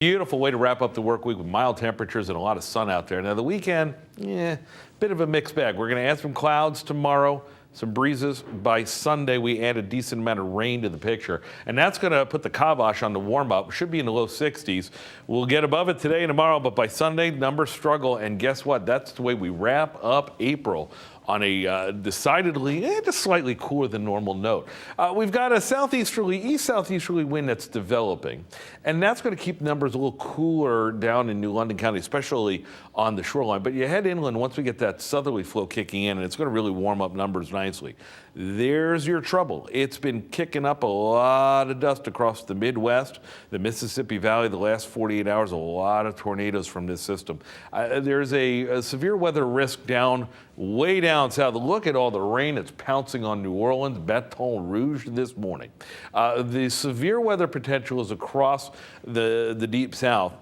Beautiful way to wrap up the work week with mild temperatures and a lot of sun out there. Now the weekend, bit of a mixed bag. We're going to add some clouds tomorrow, some breezes. By Sunday, we add a decent amount of rain to the picture, and that's going to put the kibosh on the warm-up. Should be in the low 60s. We'll get above it today and tomorrow, but by Sunday, numbers struggle, and guess what? That's the way we wrap up April on a decidedly, just slightly cooler than normal note. We've got a east-southeasterly wind that's developing, and that's going to keep numbers a little cooler down in New London County, especially on the shoreline. But you head inland, once we get that southerly flow kicking in, and it's going to really warm up numbers nicely. There's your trouble. It's been kicking up a lot of dust across the Midwest, the Mississippi Valley, the last 48 hours, a lot of tornadoes from this system. There's a severe weather risk way down south. Look at all the rain that's pouncing on New Orleans, Baton Rouge this morning. The severe weather potential is across the deep south.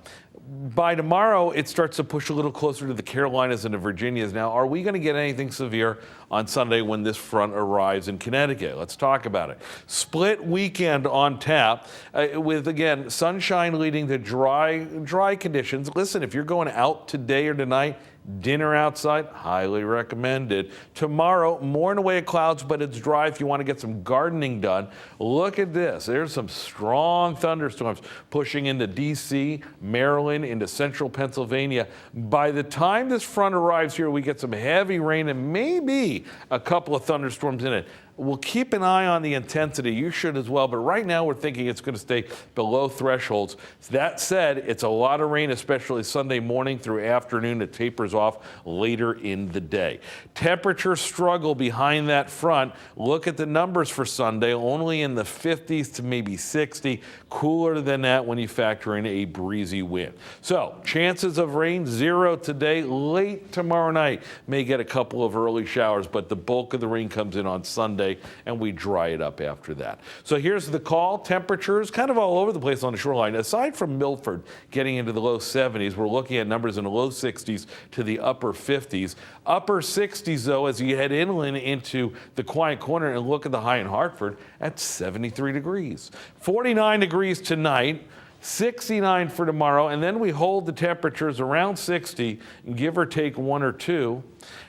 By tomorrow, it starts to push a little closer to the Carolinas and the Virginias. Now, are we going to get anything severe on Sunday when this front arrives in Connecticut? Let's talk about it. Split weekend on tap with, again, sunshine leading to dry conditions. Listen, if you're going out today or tonight, dinner outside, highly recommended. Tomorrow, more in the way of clouds, but it's dry if you want to get some gardening done. Look at this. There's some strong thunderstorms pushing into D.C., Maryland, into central Pennsylvania. By the time this front arrives here, we get some heavy rain and maybe a couple of thunderstorms in it. We'll keep an eye on the intensity. You should as well. But right now, we're thinking it's going to stay below thresholds. That said, it's a lot of rain, especially Sunday morning through afternoon. It tapers off later in the day. Temperature struggle behind that front. Look at the numbers for Sunday, only in the 50s to maybe 60. Cooler than that when you factor in a breezy wind. So chances of rain, 0 today. Late tomorrow night, may get a couple of early showers, but the bulk of the rain comes in on Sunday, and we dry it up after that. So here's the call. Temperatures kind of all over the place on the shoreline. Aside from Milford getting into the low 70s, we're looking at numbers in the low 60s to the upper 50s. Upper 60s, though, as you head inland into the Quiet Corner and look at the high in Hartford at 73 degrees. 49 degrees tonight. 69 for tomorrow, and then we hold the temperatures around 60, give or take 1 or 2,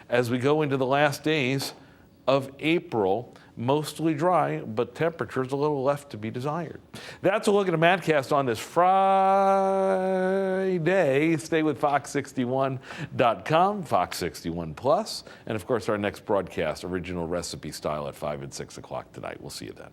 as we go into the last days of April. Mostly dry, but temperatures a little left to be desired. That's a look at a Matcast on this Friday. Stay with Fox61.com, Fox 61 Plus, and of course our next broadcast, original recipe style at 5 and 6 o'clock tonight. We'll see you then.